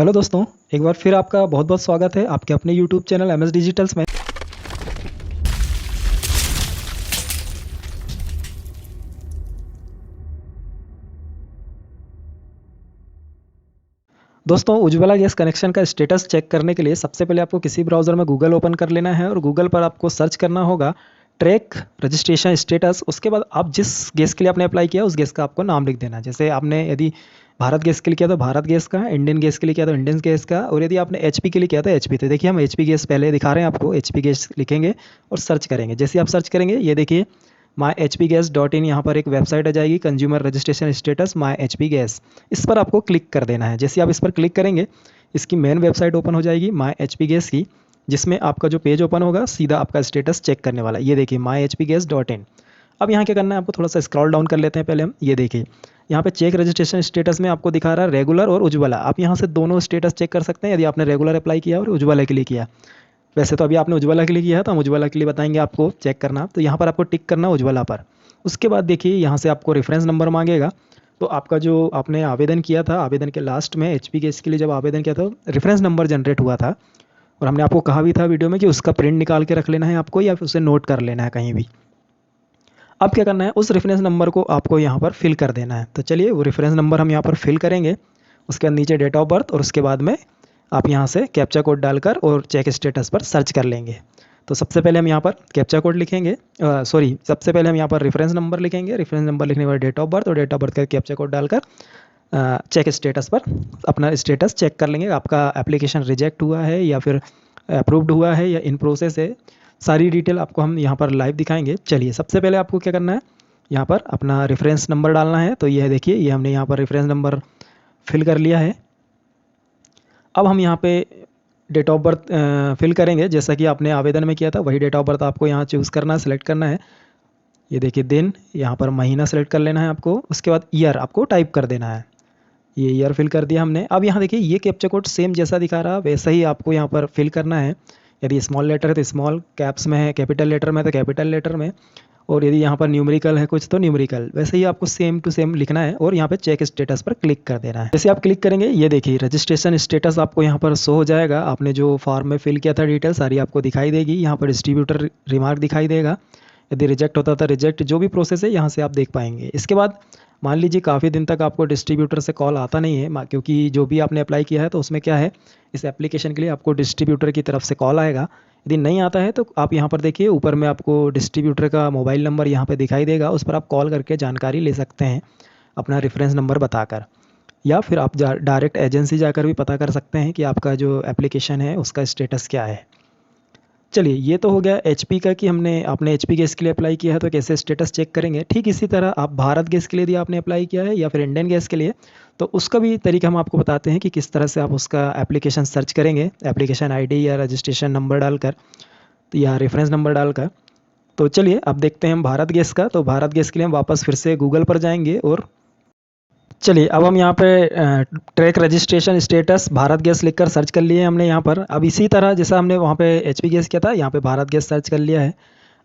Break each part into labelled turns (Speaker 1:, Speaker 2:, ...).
Speaker 1: Hello दोस्तों, एक बार फिर आपका बहुत बहुत स्वागत है आपके अपने YouTube channel M S digitals में। दोस्तों, उज्ज्वला गैस कनेक्शन का स्टेटस चेक करने के लिए सबसे पहले आपको किसी ब्राउज़र में गूगल ओपन कर लेना है और गूगल पर आपको सर्च करना होगा ट्रैक रजिस्ट्रेशन स्टेटस। उसके बाद आप जिस गैस के लिए आपने अप्लाई किया उस गैस का आपको नाम लिख देना है। जैसे आपने यदि भारत गैस के लिए किया तो भारत गैस का, इंडियन गैस के लिए किया तो इंडियन गैस का, और यदि आपने एचपी के लिए किया तो एचपी। तो देखिए हम एचपी गैस पहले दिखा रहे हैं आपको, एचपी गैस लिखेंगे और सर्च करेंगे। जैसे आप सर्च करेंगे ये देखिए myhpgas.in यहाँ पर एक वेबसाइट आ जाएगी, consumer registration status my H P gas. इस पर आपको क्लिक कर देना है। जैसे आप इस पर क्लिक करेंगे इसकी मेन वेबसाइट ओपन हो जाएगी माई एच पी गैस की, जिसमें आपका जो पेज ओपन होगा सीधा आपका स्टेटस चेक करने वाला है। ये देखिए myhpgas.in। अब यहाँ क्या करना है, आपको थोड़ा सा स्क्रॉल डाउन कर लेते हैं पहले हम। ये देखिए यहाँ पे चेक रजिस्ट्रेशन स्टेटस में आपको दिखा रहा है रेगुलर और उज्ज्वला। आप यहाँ से दोनों स्टेटस चेक कर सकते हैं यदि आपने रेगुलर अप्लाई किया और उज्ज्वला के लिए किया। वैसे तो अभी आपने उज्ज्वला के लिए किया है तो हम उज्ज्वला के लिए बताएंगे आपको चेक करना। तो यहाँ पर आपको टिक करना उज्ज्वला पर। उसके बाद देखिए यहाँ से आपको रेफरेंस नंबर मांगेगा। तो आपका जो आपने आवेदन किया था, आवेदन के लास्ट में एचपी गैस के लिए जब आवेदन किया था रेफरेंस नंबर जनरेट हुआ था, और हमने आपको कहा भी था वीडियो में कि उसका प्रिंट निकाल के रख लेना है आपको या फिर उसे नोट कर लेना है कहीं भी। अब क्या करना है, उस रेफरेंस नंबर को आपको यहाँ पर फिल कर देना है। तो चलिए वो रेफरेंस नंबर हम यहाँ पर फिल करेंगे। उसके बाद नीचे डेट ऑफ बर्थ और उसके बाद में आप यहाँ से कैप्चा कोड डालकर और चेक स्टेटस पर सर्च कर लेंगे। तो सबसे पहले हम यहाँ पर कैप्चा कोड लिखेंगे, सबसे पहले हम यहाँ पर रेफरेंस नंबर लिखेंगे। रेफरेंस नंबर लिखने के बाद डेट ऑफ बर्थ और डेट ऑफ बर्थ का कैप्चा कोड डालकर चेक स्टेटस पर अपना स्टेटस चेक कर लेंगे। आपका एप्लीकेशन रिजेक्ट हुआ है या फिर अप्रूव्ड हुआ है या इन प्रोसेस है, सारी डिटेल आपको हम यहाँ पर लाइव दिखाएंगे। चलिए सबसे पहले आपको क्या करना है, यहाँ पर अपना रेफरेंस नंबर डालना है। तो यह देखिए ये हमने यहाँ पर रेफरेंस नंबर फिल कर लिया है। अब हम यहाँ पे डेट ऑफ बर्थ फिल करेंगे जैसा कि आपने आवेदन में किया था, वही डेट ऑफ बर्थ आपको यहाँ चूज़ करना है, सेलेक्ट करना है। ये देखिए दिन, यहाँ पर महीना सेलेक्ट कर लेना है आपको। उसके बाद ईयर आपको टाइप कर देना है। ये ईयर फिल कर दिया हमने। अब यहाँ देखिए ये कैप्चा कोड सेम जैसा दिखा रहा वैसा ही आपको यहाँ पर फिल करना है। यदि स्मॉल लेटर है तो स्मॉल कैप्स में है, कैपिटल लेटर में है तो कैपिटल लेटर में, और यदि यहाँ पर न्यूमेरिकल है कुछ तो न्यूमेरिकल, वैसे ही आपको सेम टू सेम लिखना है और यहाँ पे चेक स्टेटस पर क्लिक कर देना है। जैसे आप क्लिक करेंगे ये देखिए रजिस्ट्रेशन स्टेटस आपको यहाँ पर शो हो जाएगा। आपने जो फॉर्म में फिल किया था डिटेल सारी आपको दिखाई देगी। यहाँ पर डिस्ट्रीब्यूटर रिमार्क दिखाई देगा, यदि रिजेक्ट होता था रिजेक्ट, जो भी प्रोसेस है यहाँ से आप देख पाएंगे। इसके बाद मान लीजिए काफ़ी दिन तक आपको डिस्ट्रीब्यूटर से कॉल आता नहीं है, क्योंकि जो भी आपने अप्लाई किया है तो उसमें क्या है, इस एप्लीकेशन के लिए आपको डिस्ट्रीब्यूटर की तरफ से कॉल आएगा। यदि नहीं आता है तो आप यहाँ पर देखिए ऊपर में आपको डिस्ट्रीब्यूटर का मोबाइल नंबर यहाँ पे दिखाई देगा, उस पर आप कॉल करके जानकारी ले सकते हैं अपना रेफरेंस नंबर बताकर, या फिर आप डायरेक्ट एजेंसी जाकर भी पता कर सकते हैं कि आपका जो एप्लीकेशन है उसका स्टेटस क्या है। चलिए ये तो हो गया एचपी का कि आपने एचपी गैस के लिए अप्लाई किया है तो कैसे स्टेटस चेक करेंगे। ठीक इसी तरह आप भारत गैस के लिए यदि आपने अप्लाई किया है या फिर इंडियन गैस के लिए, तो उसका भी तरीका हम आपको बताते हैं कि किस तरह से आप उसका एप्लीकेशन सर्च करेंगे, एप्लीकेशन आईडी या रजिस्ट्रेशन नंबर डालकर या रेफरेंस नंबर डालकर। तो चलिए अब देखते हैं हम भारत गैस का। तो भारत गैस के लिए हम वापस फिर से गूगल पर जाएंगे और चलिए अब हम यहाँ पे track registration status Bharat gas लिखकर सर्च कर लिए हमने यहाँ पर। अब इसी तरह जैसा हमने वहाँ पे एचपी गैस किया था यहाँ पे भारत गैस सर्च कर लिया है।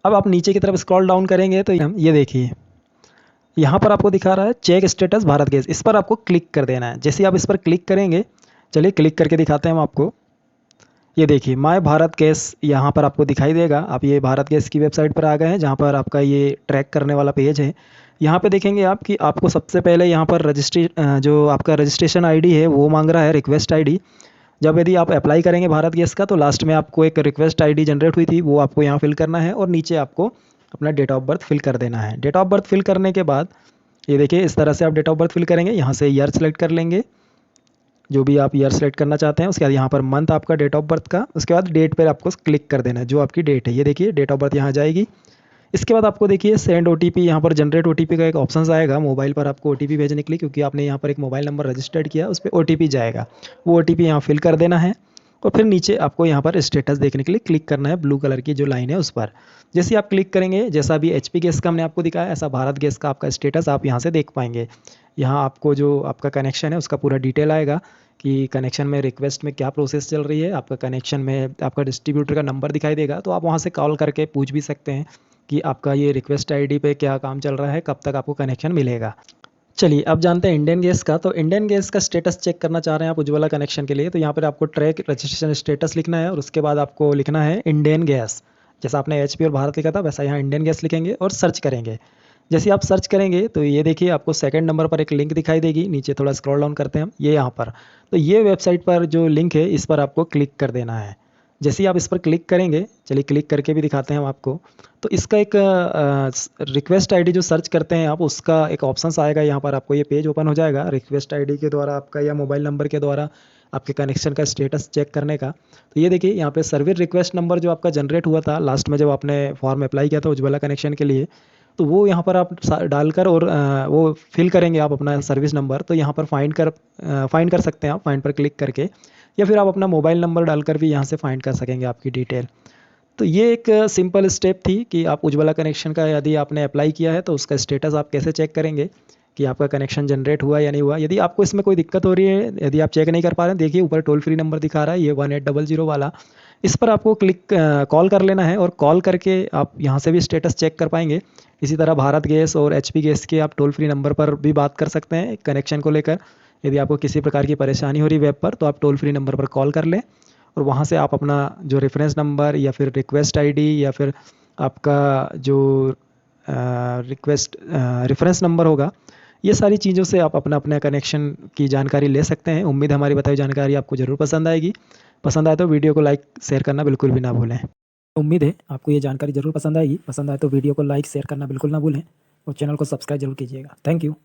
Speaker 1: अब आप नीचे की तरफ स्क्रॉल डाउन करेंगे तो ये देखिए यहाँ पर आपको दिखा रहा है चेक स्टेटस भारत गैस, इस पर आपको क्लिक कर देना है। जैसे आप इस पर क्लिक करेंगे, चलिए क्लिक करके दिखाते हैं हम आपको। ये देखिए माय भारत गैस यहाँ पर आपको दिखाई देगा। आप ये भारत गैस की वेबसाइट पर आ गए हैं जहाँ पर आपका ये ट्रैक करने वाला पेज है। यहाँ पे देखेंगे आप कि आपको सबसे पहले यहाँ पर जो आपका रजिस्ट्रेशन आईडी है वो मांग रहा है, रिक्वेस्ट आईडी। जब यदि आप अप्लाई करेंगे भारत गैस का तो लास्ट में आपको एक रिक्वेस्ट आईडी जनरेट हुई थी, वो आपको यहाँ फिल करना है और नीचे आपको अपना डेट ऑफ बर्थ फिल कर देना है। डेट ऑफ बर्थ फिल करने के बाद ये देखिए इस तरह से आप डेट ऑफ बर्थ फिल करेंगे। यहाँ से ईयर सेलेक्ट कर लेंगे, जो भी आप ईयर सेलेक्ट करना चाहते हैं। उसके बाद यहाँ पर मंथ आपका डेट ऑफ बर्थ का, उसके बाद डेट पर आपको क्लिक कर देना है जो आपकी डेट है। ये देखिए डेट ऑफ बर्थ यहाँ जाएगी। इसके बाद आपको देखिए सेंड ओटीपी, यहाँ पर जनरेट ओटीपी का एक ऑप्शन आएगा मोबाइल पर आपको ओटीपी भेजने के लिए, क्योंकि आपने यहाँ पर एक मोबाइल नंबर रजिस्टर्ड किया, उस पर ओटीपी जाएगा। वो ओटीपी यहाँ फिल कर देना है और फिर नीचे आपको यहाँ पर स्टेटस देखने के लिए क्लिक करना है, ब्लू कलर की जो लाइन है उस पर। जैसे आप क्लिक करेंगे, जैसा भी एचपी गैस का हमने आपको दिखाया ऐसा भारत गैस का आपका स्टेटस आप यहाँ से देख पाएंगे। यहाँ आपको जो आपका कनेक्शन है उसका पूरा डिटेल आएगा कि कनेक्शन में रिक्वेस्ट में क्या प्रोसेस चल रही है। आपका कनेक्शन में आपका डिस्ट्रीब्यूटर का नंबर दिखाई देगा, तो आप वहाँ से कॉल करके पूछ भी सकते हैं कि आपका ये रिक्वेस्ट आईडी पे क्या काम चल रहा है, कब तक आपको कनेक्शन मिलेगा। चलिए अब जानते हैं इंडियन गैस का। तो इंडियन गैस का स्टेटस चेक करना चाह रहे हैं आप उज्ज्वला कनेक्शन के लिए, तो यहाँ पर आपको ट्रैक रजिस्ट्रेशन स्टेटस लिखना है और उसके बाद आपको लिखना है इंडियन गैस। जैसा आपने एचपी और भारत लिखा था वैसा यहाँ इंडियन गैस लिखेंगे और सर्च करेंगे। जैसे आप सर्च करेंगे तो ये देखिए आपको सेकंड नंबर पर एक लिंक दिखाई देगी, नीचे थोड़ा स्क्रॉल डाउन करते हैं हम, ये यहाँ पर। तो ये वेबसाइट पर जो लिंक है इस पर आपको क्लिक कर देना है। जैसे ही आप इस पर क्लिक करेंगे, चलिए क्लिक करके भी दिखाते हैं हम आपको। तो इसका एक रिक्वेस्ट आईडी जो सर्च करते हैं आप, उसका एक ऑप्शंस आएगा यहाँ पर, आपको ये पेज ओपन हो जाएगा रिक्वेस्ट आईडी के द्वारा आपका या मोबाइल नंबर के द्वारा आपके कनेक्शन का स्टेटस चेक करने का। तो ये देखिए यहाँ पे सर्विस रिक्वेस्ट नंबर जो आपका जनरेट हुआ था लास्ट में जब आपने फॉर्म अप्लाई किया था उज्ज्वला कनेक्शन के लिए, तो वो यहाँ पर आप डालकर और वो फिल करेंगे आप अपना सर्विस नंबर। तो यहाँ पर फाइंड कर सकते हैं आप, फाइंड पर क्लिक करके, या फिर आप अपना मोबाइल नंबर डालकर भी यहाँ से फाइंड कर सकेंगे आपकी डिटेल। तो ये एक सिंपल स्टेप थी कि आप उज्ज्वला कनेक्शन का यदि आपने अप्लाई किया है तो उसका स्टेटस आप कैसे चेक करेंगे कि आपका कनेक्शन जनरेट हुआ या नहीं हुआ। यदि आपको इसमें कोई दिक्कत हो रही है, यदि आप चेक नहीं कर पा रहे हैं, देखिए ऊपर टोल फ्री नंबर दिखा रहा है ये 1800 वाला, इस पर आपको कॉल कर लेना है और कॉल करके आप यहाँ से भी स्टेटस चेक कर पाएंगे। इसी तरह भारत गैस और एचपी गैस के आप टोल फ्री नंबर पर भी बात कर सकते हैं कनेक्शन को लेकर। यदि आपको किसी प्रकार की परेशानी हो रही वेब पर तो आप टोल फ्री नंबर पर कॉल कर लें और वहाँ से आप अपना जो रेफरेंस नंबर या फिर रिक्वेस्ट आईडी या फिर आपका जो रेफरेंस नंबर होगा, ये सारी चीज़ों से आप अपना अपना कनेक्शन की जानकारी ले सकते हैं। उम्मीद है हमारी बताई जानकारी आपको ज़रूर पसंद आएगी। पसंद आए तो वीडियो को लाइक शेयर करना बिल्कुल भी ना भूलें। उम्मीद है आपको ये जानकारी ज़रूर पसंद आएगी। पसंद आए तो वीडियो को लाइक शेयर करना बिल्कुल ना भूलें और चैनल को सब्सक्राइब जरूर कीजिएगा। Thank you.